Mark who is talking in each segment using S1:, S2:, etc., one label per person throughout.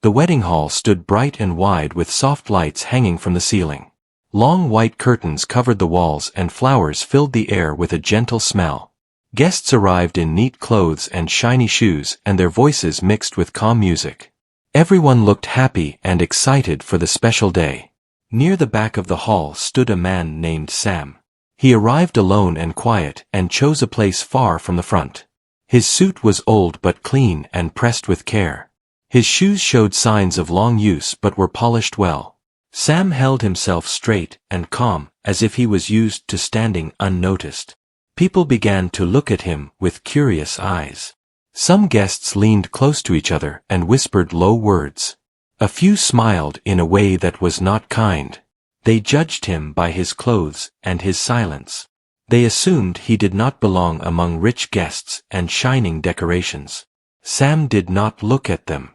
S1: The wedding hall stood bright and wide with soft lights hanging from the ceiling. Long white curtains covered the walls and flowers filled the air with a gentle smell. Guests arrived in neat clothes and shiny shoes, and their voices mixed with calm music. Everyone looked happy and excited for the special day. Near the back of the hall stood a man named Sam. He arrived alone and quiet and chose a place far from the front. His suit was old but clean and pressed with care. His shoes showed signs of long use but were polished well. Sam held himself straight and calm, as if he was used to standing unnoticed. People began to look at him with curious eyes. Some guests leaned close to each other and whispered low words. A few smiled in a way that was not kind. They judged him by his clothes and his silence. They assumed he did not belong among rich guests and shining decorations. Sam did not look at them.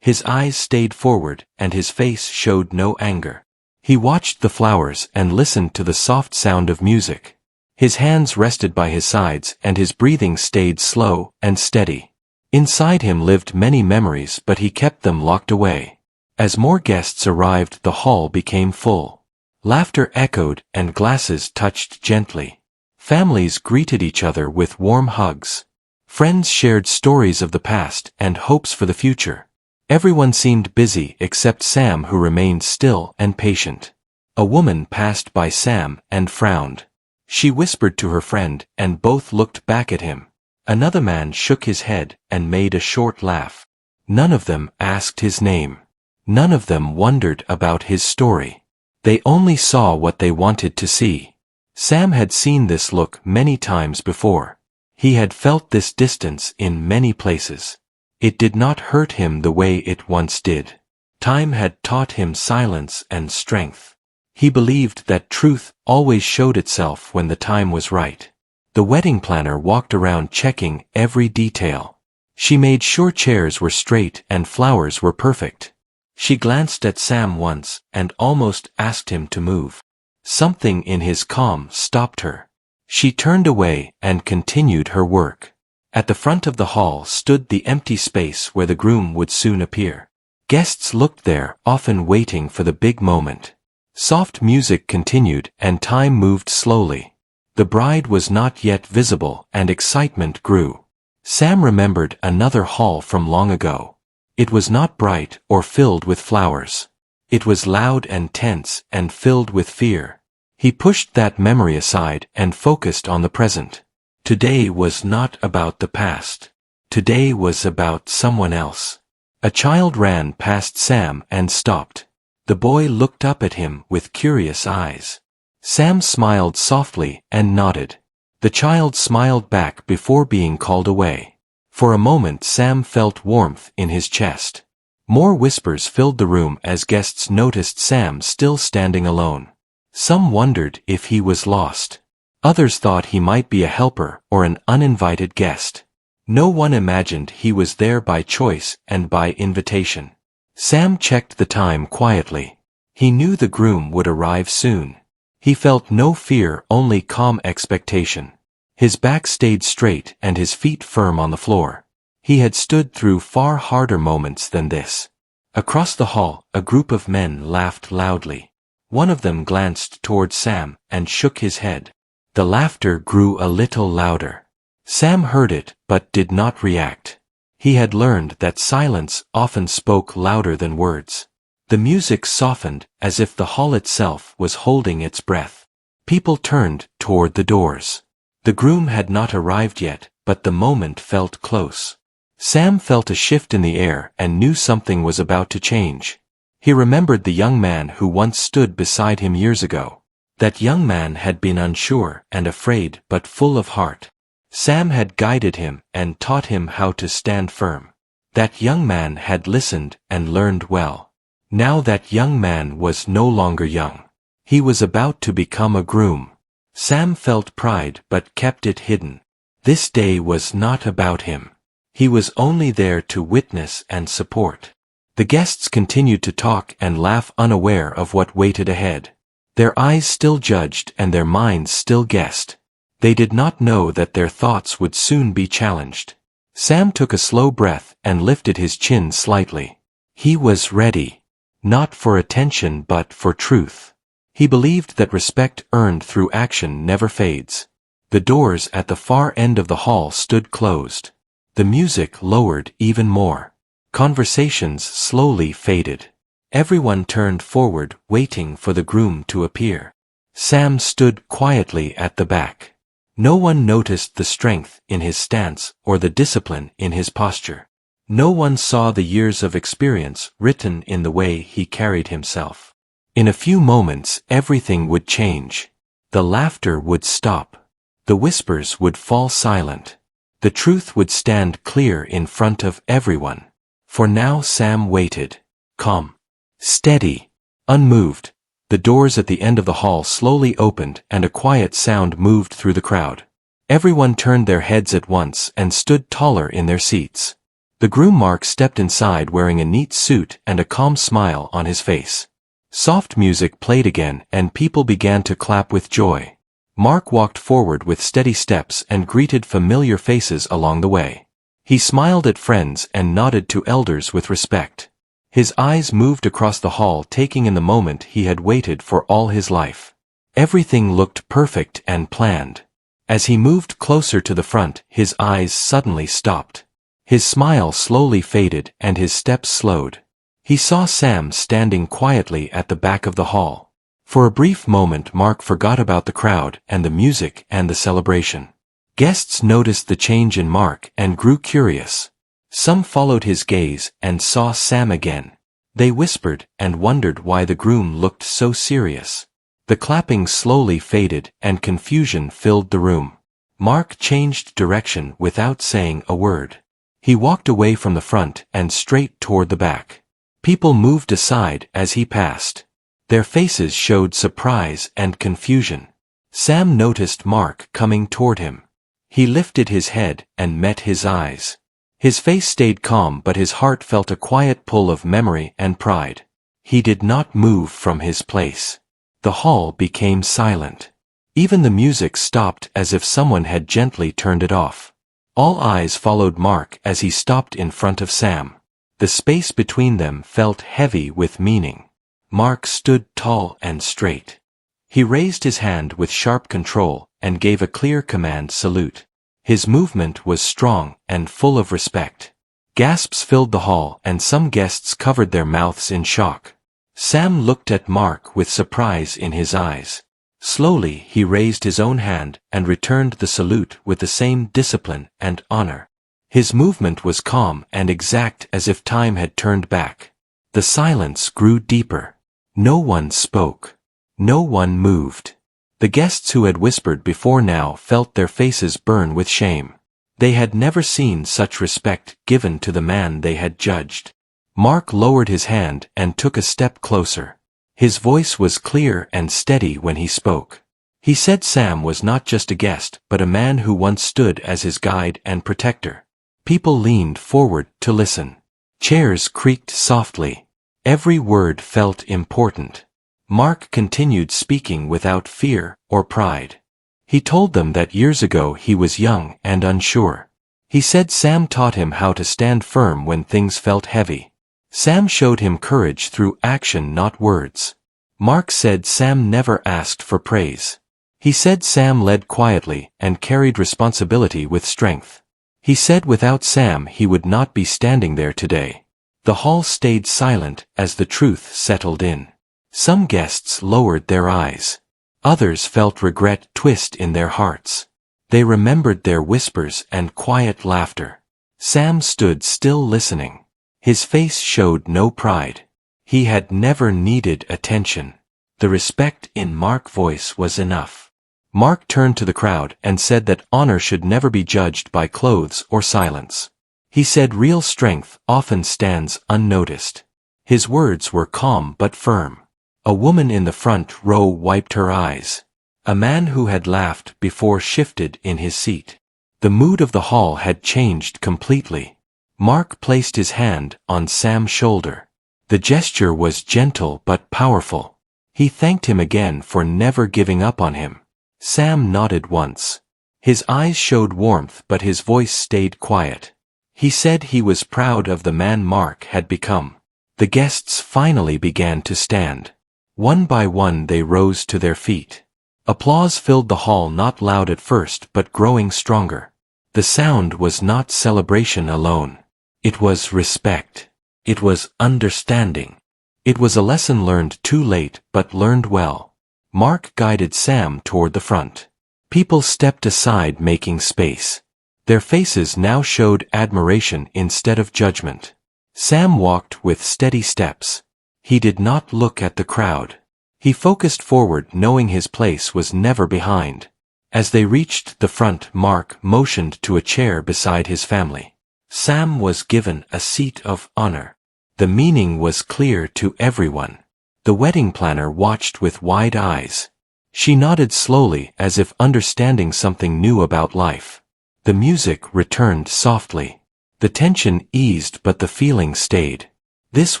S1: His eyes stayed forward, and his face showed no anger. He watched the flowers and listened to the soft sound of music. His hands rested by his sides, and his breathing stayed slow and steady. Inside him lived many memories, but he kept them locked away. As more guests arrived, the hall became full. Laughter echoed, and glasses touched gently. Families greeted each other with warm hugs. Friends shared stories of the past and hopes for the future. Everyone seemed busy except Sam, who remained still and patient. A woman passed by Sam and frowned. She whispered to her friend, and both looked back at him. Another man shook his head and made a short laugh. None of them asked his name. None of them wondered about his story. They only saw what they wanted to see. Sam had seen this look many times before. He had felt this distance in many places. It did not hurt him the way it once did. Time had taught him silence and strength. He believed that truth always showed itself when the time was right. The wedding planner walked around checking every detail. She made sure chairs were straight and flowers were perfect. She glanced at Sam once and almost asked him to move. Something in his calm stopped her. She turned away and continued her work. At the front of the hall stood the empty space where the groom would soon appear. Guests looked there, often waiting for the big moment. Soft music continued, and time moved slowly. The bride was not yet visible, and excitement grew. Sam remembered another hall from long ago. It was not bright or filled with flowers. It was loud and tense and filled with fear. He pushed that memory aside and focused on the present. Today was not about the past. Today was about someone else. A child ran past Sam and stopped. The boy looked up at him with curious eyes. Sam smiled softly and nodded. The child smiled back before being called away. For a moment Sam felt warmth in his chest. More whispers filled the room as guests noticed Sam still standing alone. Some wondered if he was lost. Others thought he might be a helper or an uninvited guest. No one imagined he was there by choice and by invitation. Sam checked the time quietly. He knew the groom would arrive soon. He felt no fear, only calm expectation. His back stayed straight and his feet firm on the floor. He had stood through far harder moments than this. Across the hall, a group of men laughed loudly. One of them glanced toward Sam and shook his head. The laughter grew a little louder. Sam heard it, but did not react. He had learned that silence often spoke louder than words. The music softened, as if the hall itself was holding its breath. People turned toward the doors. The groom had not arrived yet, but the moment felt close. Sam felt a shift in the air and knew something was about to change. He remembered the young man who once stood beside him years ago. That young man had been unsure and afraid but full of heart. Sam had guided him and taught him how to stand firm. That young man had listened and learned well. Now that young man was no longer young. He was about to become a groom. Sam felt pride but kept it hidden. This day was not about him. He was only there to witness and support. The guests continued to talk and laugh, unaware of what waited ahead. Their eyes still judged and their minds still guessed. They did not know that their thoughts would soon be challenged. Sam took a slow breath and lifted his chin slightly. He was ready. Not for attention but for truth. He believed that respect earned through action never fades. The doors at the far end of the hall stood closed. The music lowered even more. Conversations slowly faded. Everyone turned forward, waiting for the groom to appear. Sam stood quietly at the back. No one noticed the strength in his stance or the discipline in his posture. No one saw the years of experience written in the way he carried himself. In a few moments everything would change. The laughter would stop. The whispers would fall silent. The truth would stand clear in front of everyone. For now Sam waited. Calm. Steady. Unmoved. The doors at the end of the hall slowly opened and a quiet sound moved through the crowd. Everyone turned their heads at once and stood taller in their seats. The groom Mark stepped inside wearing a neat suit and a calm smile on his face. Soft music played again and people began to clap with joy. Mark walked forward with steady steps and greeted familiar faces along the way. He smiled at friends and nodded to elders with respect. His eyes moved across the hall, taking in the moment he had waited for all his life. Everything looked perfect and planned. As he moved closer to the front, his eyes suddenly stopped. His smile slowly faded and his steps slowed. He saw Sam standing quietly at the back of the hall. For a brief moment Mark forgot about the crowd and the music and the celebration. Guests noticed the change in Mark and grew curious. Some followed his gaze and saw Sam again. They whispered and wondered why the groom looked so serious. The clapping slowly faded and confusion filled the room. Mark changed direction without saying a word. He walked away from the front and straight toward the back. People moved aside as he passed. Their faces showed surprise and confusion. Sam noticed Mark coming toward him. He lifted his head and met his eyes. His face stayed calm but his heart felt a quiet pull of memory and pride. He did not move from his place. The hall became silent. Even the music stopped as if someone had gently turned it off. All eyes followed Mark as he stopped in front of Sam. The space between them felt heavy with meaning. Mark stood tall and straight. He raised his hand with sharp control and gave a clear command salute. His movement was strong and full of respect. Gasps filled the hall and some guests covered their mouths in shock. Sam looked at Mark with surprise in his eyes. Slowly he raised his own hand and returned the salute with the same discipline and honor. His movement was calm and exact as if time had turned back. The silence grew deeper. No one spoke. No one moved. The guests who had whispered before now felt their faces burn with shame. They had never seen such respect given to the man they had judged. Mark lowered his hand and took a step closer. His voice was clear and steady when he spoke. He said Sam was not just a guest but a man who once stood as his guide and protector. People leaned forward to listen. Chairs creaked softly. Every word felt important. Mark continued speaking without fear or pride. He told them that years ago he was young and unsure. He said Sam taught him how to stand firm when things felt heavy. Sam showed him courage through action, not words. Mark said Sam never asked for praise. He said Sam led quietly and carried responsibility with strength. He said without Sam he would not be standing there today. The hall stayed silent as the truth settled in. Some guests lowered their eyes. Others felt regret twist in their hearts. They remembered their whispers and quiet laughter. Sam stood still listening. His face showed no pride. He had never needed attention. The respect in Mark's voice was enough. Mark turned to the crowd and said that honor should never be judged by clothes or silence. He said real strength often stands unnoticed. His words were calm but firm. A woman in the front row wiped her eyes. A man who had laughed before shifted in his seat. The mood of the hall had changed completely. Mark placed his hand on Sam's shoulder. The gesture was gentle but powerful. He thanked him again for never giving up on him. Sam nodded once. His eyes showed warmth but his voice stayed quiet. He said he was proud of the man Mark had become. The guests finally began to stand. One by one they rose to their feet. Applause filled the hall, not loud at first but growing stronger. The sound was not celebration alone. It was respect. It was understanding. It was a lesson learned too late but learned well. Mark guided Sam toward the front. People stepped aside, making space. Their faces now showed admiration instead of judgment. Sam walked with steady steps. He did not look at the crowd. He focused forward, knowing his place was never behind. As they reached the front, Mark motioned to a chair beside his family. Sam was given a seat of honor. The meaning was clear to everyone. The wedding planner watched with wide eyes. She nodded slowly, as if understanding something new about life. The music returned softly. The tension eased, but the feeling stayed. This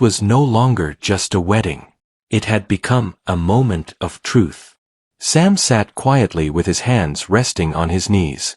S1: was no longer just a wedding. It had become a moment of truth. Sam sat quietly with his hands resting on his knees.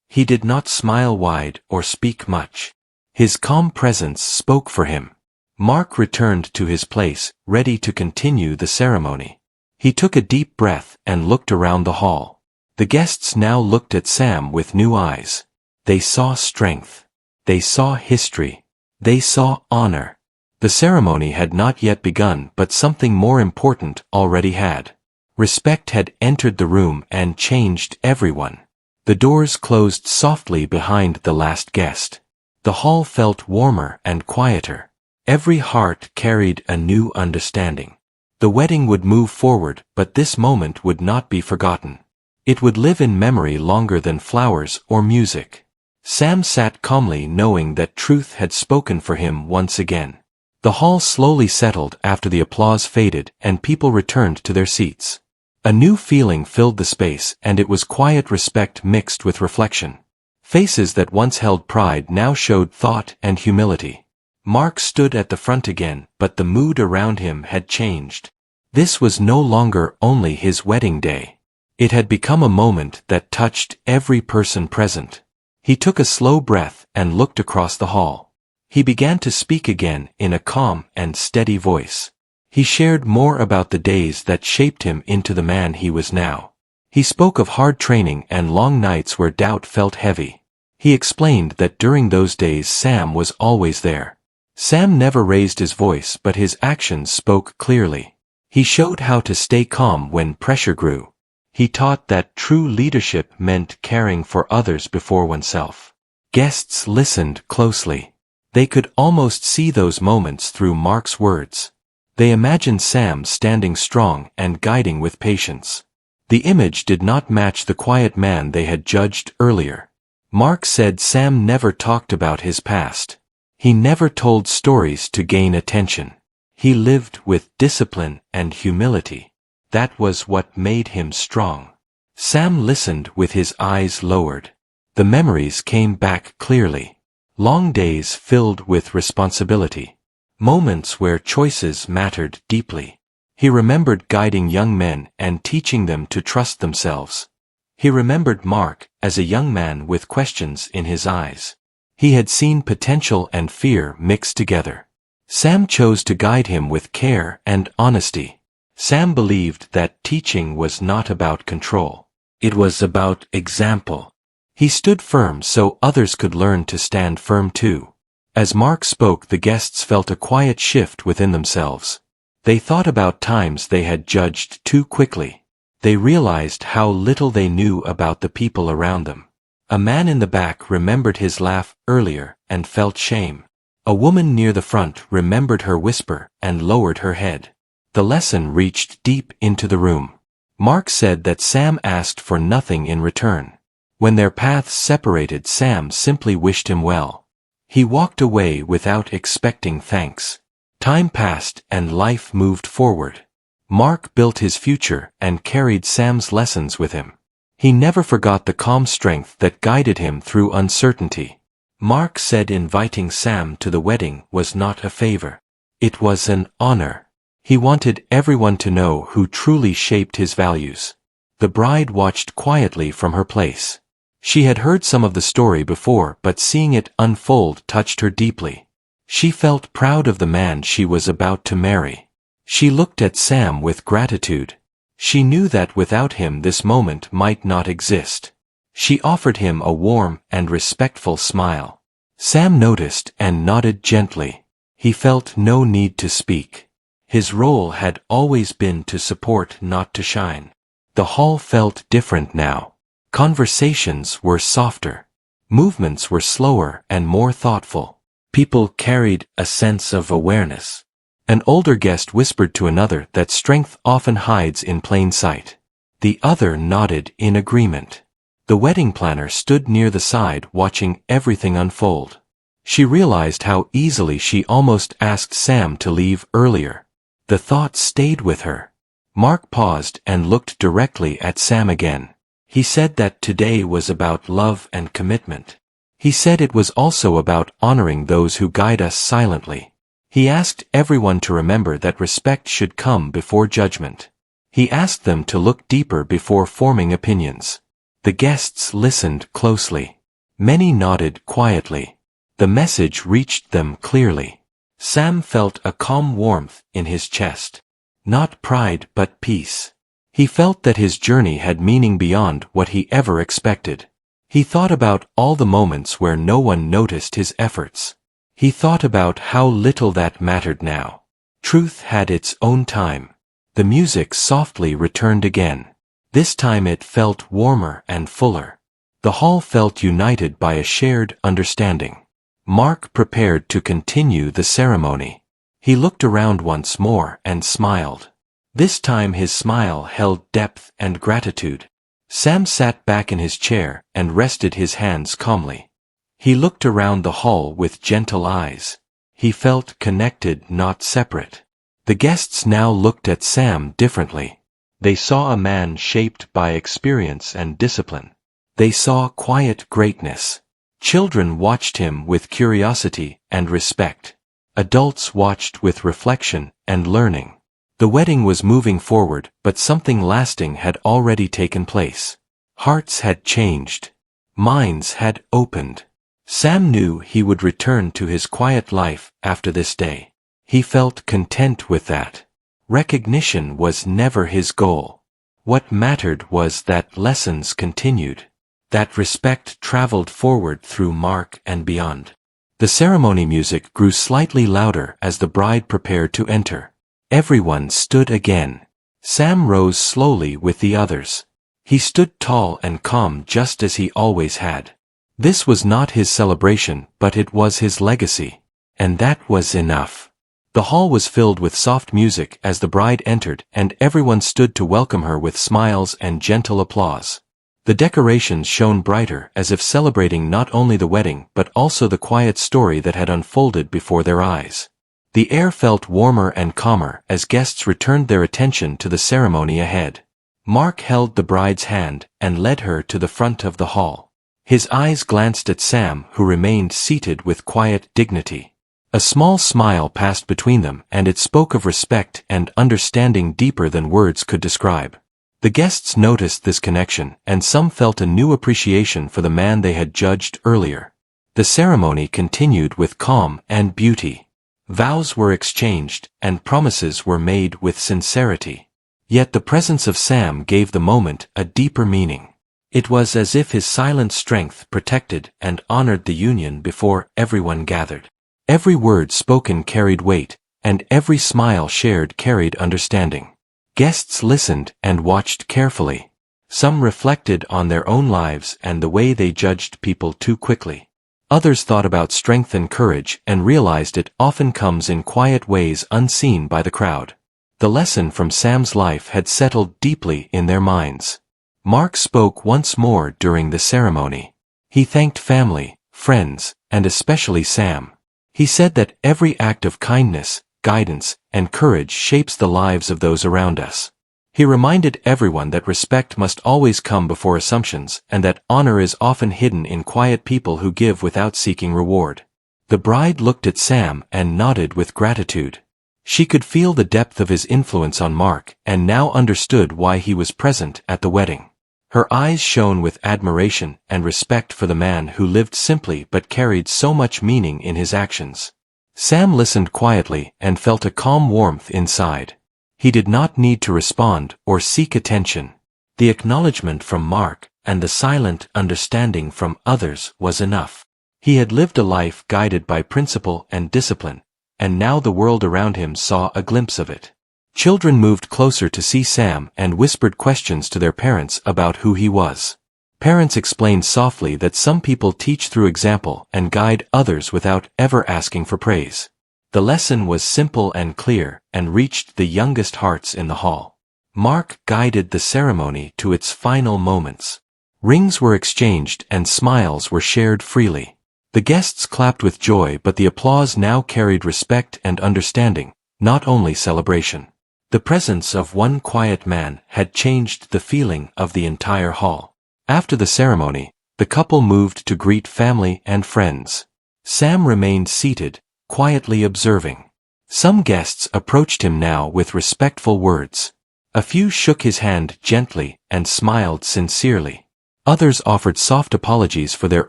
S1: He did not smile wide or speak much. His calm presence spoke for him. Mark returned to his place, ready to continue the ceremony. He took a deep breath and looked around the hall. The guests now looked at Sam with new eyes. They saw strength. They saw history. They saw honor. The ceremony had not yet begun, but something more important already had. Respect had entered the room and changed everyone. The doors closed softly behind the last guest. The hall felt warmer and quieter. Every heart carried a new understanding. The wedding would move forward, but this moment would not be forgotten. It would live in memory longer than flowers or music. Sam sat calmly, knowing that truth had spoken for him once again. The hall slowly settled after the applause faded and people returned to their seats. A new feeling filled the space, and it was quiet respect mixed with reflection. Faces that once held pride now showed thought and humility. Mark stood at the front again, but the mood around him had changed. This was no longer only his wedding day. It had become a moment that touched every person present. He took a slow breath and looked across the hall. He began to speak again in a calm and steady voice. He shared more about the days that shaped him into the man he was now. He spoke of hard training and long nights where doubt felt heavy. He explained that during those days Sam was always there. Sam never raised his voice, but his actions spoke clearly. He showed how to stay calm when pressure grew. He taught that true leadership meant caring for others before oneself. Guests listened closely. They could almost see those moments through Mark's words. They imagined Sam standing strong and guiding with patience. The image did not match the quiet man they had judged earlier. Mark said Sam never talked about his past. He never told stories to gain attention. He lived with discipline and humility. That was what made him strong. Sam listened with his eyes lowered. The memories came back clearly. Long days filled with responsibility. Moments where choices mattered deeply. He remembered guiding young men and teaching them to trust themselves. He remembered Mark as a young man with questions in his eyes. He had seen potential and fear mixed together. Sam chose to guide him with care and honesty. Sam believed that teaching was not about control. It was about example. He stood firm so others could learn to stand firm too. As Mark spoke, the guests felt a quiet shift within themselves. They thought about times they had judged too quickly. They realized how little they knew about the people around them. A man in the back remembered his laugh earlier and felt shame. A woman near the front remembered her whisper and lowered her head. The lesson reached deep into the room. Mark said that Sam asked for nothing in return. When their paths separated, Sam simply wished him well. He walked away without expecting thanks. Time passed and life moved forward. Mark built his future and carried Sam's lessons with him. He never forgot the calm strength that guided him through uncertainty. Mark said inviting Sam to the wedding was not a favor. It was an honor. He wanted everyone to know who truly shaped his values. The bride watched quietly from her place. She had heard some of the story before, but seeing it unfold touched her deeply. She felt proud of the man she was about to marry. She looked at Sam with gratitude. She knew that without him this moment might not exist. She offered him a warm and respectful smile. Sam noticed and nodded gently. He felt no need to speak. His role had always been to support, not to shine. The hall felt different now. Conversations were softer. Movements were slower and more thoughtful. People carried a sense of awareness. An older guest whispered to another that strength often hides in plain sight. The other nodded in agreement. The wedding planner stood near the side watching everything unfold. She realized how easily she almost asked Sam to leave earlier. The thought stayed with her. Mark paused and looked directly at Sam again. He said that today was about love and commitment. He said it was also about honoring those who guide us silently. He asked everyone to remember that respect should come before judgment. He asked them to look deeper before forming opinions. The guests listened closely. Many nodded quietly. The message reached them clearly. Sam felt a calm warmth in his chest. Not pride but peace. He felt that his journey had meaning beyond what he ever expected. He thought about all the moments where no one noticed his efforts. He thought about how little that mattered now. Truth had its own time. The music softly returned again. This time it felt warmer and fuller. The hall felt united by a shared understanding. Mark prepared to continue the ceremony. He looked around once more and smiled. This time his smile held depth and gratitude. Sam sat back in his chair and rested his hands calmly. He looked around the hall with gentle eyes. He felt connected, not separate. The guests now looked at Sam differently. They saw a man shaped by experience and discipline. They saw quiet greatness. Children watched him with curiosity and respect. Adults watched with reflection and learning. The wedding was moving forward, but something lasting had already taken place. Hearts had changed. Minds had opened. Sam knew he would return to his quiet life after this day. He felt content with that. Recognition was never his goal. What mattered was that lessons continued. That respect traveled forward through Mark and beyond. The ceremony music grew slightly louder as the bride prepared to enter. Everyone stood again. Sam rose slowly with the others. He stood tall and calm just as he always had. This was not his celebration, but it was his legacy. And that was enough. The hall was filled with soft music as the bride entered, and everyone stood to welcome her with smiles and gentle applause. The decorations shone brighter as if celebrating not only the wedding but also the quiet story that had unfolded before their eyes. The air felt warmer and calmer as guests returned their attention to the ceremony ahead. Mark held the bride's hand and led her to the front of the hall. His eyes glanced at Sam, who remained seated with quiet dignity. A small smile passed between them, and it spoke of respect and understanding deeper than words could describe. The guests noticed this connection, and some felt a new appreciation for the man they had judged earlier. The ceremony continued with calm and beauty. Vows were exchanged, and promises were made with sincerity. Yet the presence of Sam gave the moment a deeper meaning. It was as if his silent strength protected and honored the union before everyone gathered. Every word spoken carried weight, and every smile shared carried understanding. Guests listened and watched carefully. Some reflected on their own lives and the way they judged people too quickly. Others thought about strength and courage and realized it often comes in quiet ways unseen by the crowd. The lesson from Sam's life had settled deeply in their minds. Mark spoke once more during the ceremony. He thanked family, friends, and especially Sam. He said that every act of kindness, guidance, and courage shapes the lives of those around us. He reminded everyone that respect must always come before assumptions, and that honor is often hidden in quiet people who give without seeking reward. The bride looked at Sam and nodded with gratitude. She could feel the depth of his influence on Mark, and now understood why he was present at the wedding. Her eyes shone with admiration and respect for the man who lived simply but carried so much meaning in his actions. Sam listened quietly and felt a calm warmth inside. He did not need to respond or seek attention. The acknowledgement from Mark and the silent understanding from others was enough. He had lived a life guided by principle and discipline, and now the world around him saw a glimpse of it. Children moved closer to see Sam and whispered questions to their parents about who he was. Parents explained softly that some people teach through example and guide others without ever asking for praise. The lesson was simple and clear and reached the youngest hearts in the hall. Mark guided the ceremony to its final moments. Rings were exchanged and smiles were shared freely. The guests clapped with joy, but the applause now carried respect and understanding, not only celebration. The presence of one quiet man had changed the feeling of the entire hall. After the ceremony, the couple moved to greet family and friends. Sam remained seated, quietly observing. Some guests approached him now with respectful words. A few shook his hand gently and smiled sincerely. Others offered soft apologies for their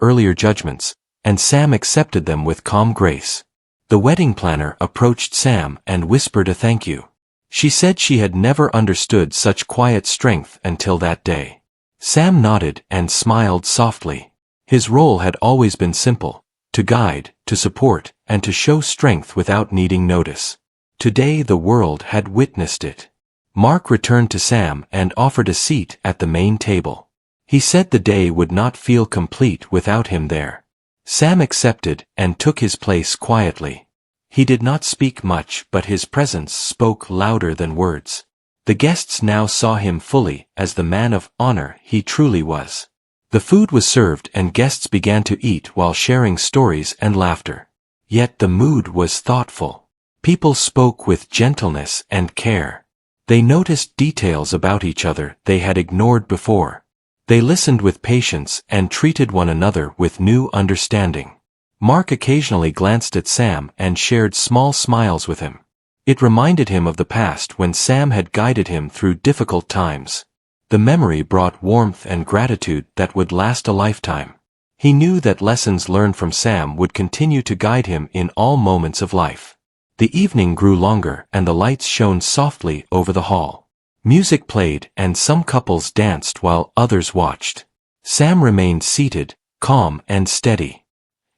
S1: earlier judgments, and Sam accepted them with calm grace. The wedding planner approached Sam and whispered a thank you. She said she had never understood such quiet strength until that day. Sam nodded and smiled softly. His role had always been simple: to guide, to support, and to show strength without needing notice. Today the world had witnessed it. Mark returned to Sam and offered a seat at the main table. He said the day would not feel complete without him there. Sam accepted and took his place quietly. He did not speak much, but his presence spoke louder than words. The guests now saw him fully as the man of honor he truly was. The food was served and guests began to eat while sharing stories and laughter. Yet the mood was thoughtful. People spoke with gentleness and care. They noticed details about each other they had ignored before. They listened with patience and treated one another with new understanding. Mark occasionally glanced at Sam and shared small smiles with him. It reminded him of the past when Sam had guided him through difficult times. The memory brought warmth and gratitude that would last a lifetime. He knew that lessons learned from Sam would continue to guide him in all moments of life. The evening grew longer and the lights shone softly over the hall. Music played and some couples danced while others watched. Sam remained seated, calm and steady.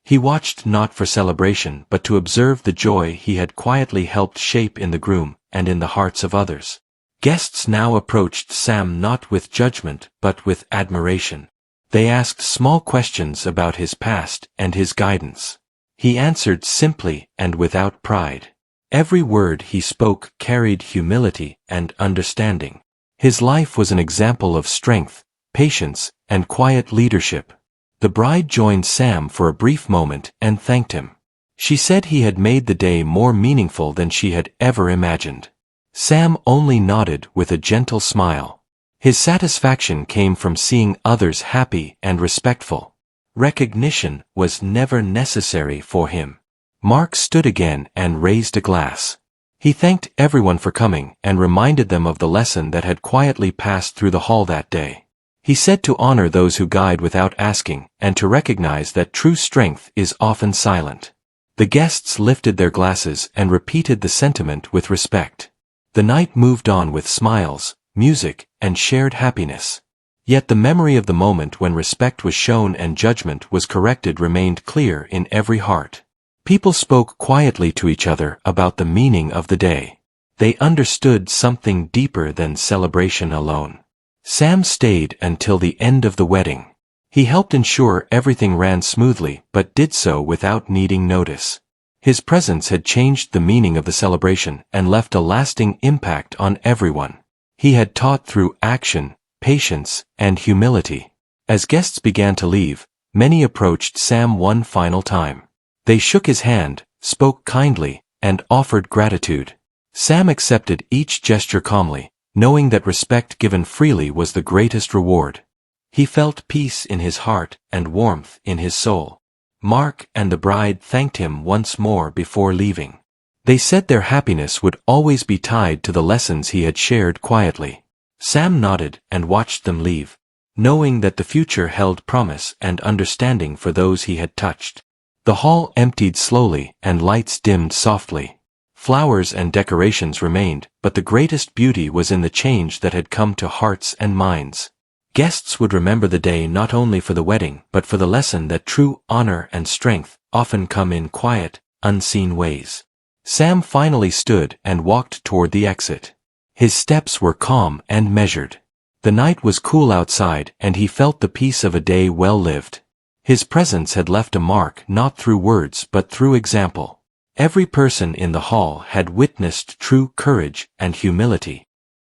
S1: He watched not for celebration but to observe the joy he had quietly helped shape in the groom and in the hearts of others. Guests now approached Sam not with judgment but with admiration. They asked small questions about his past and his guidance. He answered simply and without pride. Every word he spoke carried humility and understanding. His life was an example of strength, patience, and quiet leadership. The bride joined Sam for a brief moment and thanked him. She said he had made the day more meaningful than she had ever imagined. Sam only nodded with a gentle smile. His satisfaction came from seeing others happy and respectful. Recognition was never necessary for him. Mark stood again and raised a glass. He thanked everyone for coming and reminded them of the lesson that had quietly passed through the hall that day. He said to honor those who guide without asking and to recognize that true strength is often silent. The guests lifted their glasses and repeated the sentiment with respect. The night moved on with smiles, music, and shared happiness. Yet the memory of the moment when respect was shown and judgment was corrected remained clear in every heart. People spoke quietly to each other about the meaning of the day. They understood something deeper than celebration alone. Sam stayed until the end of the wedding. He helped ensure everything ran smoothly but did so without needing notice. His presence had changed the meaning of the celebration and left a lasting impact on everyone. He had taught through action, patience, and humility. As guests began to leave, many approached Sam one final time. They shook his hand, spoke kindly, and offered gratitude. Sam accepted each gesture calmly, knowing that respect given freely was the greatest reward. He felt peace in his heart and warmth in his soul. Mark and the bride thanked him once more before leaving. They said their happiness would always be tied to the lessons he had shared quietly. Sam nodded and watched them leave, knowing that the future held promise and understanding for those he had touched. The hall emptied slowly, and lights dimmed softly. Flowers and decorations remained, but the greatest beauty was in the change that had come to hearts and minds. Guests would remember the day not only for the wedding, but for the lesson that true honor and strength often come in quiet, unseen ways. Sam finally stood and walked toward the exit. His steps were calm and measured. The night was cool outside, and he felt the peace of a day well lived. His presence had left a mark not through words but through example. Every person in the hall had witnessed true courage and humility.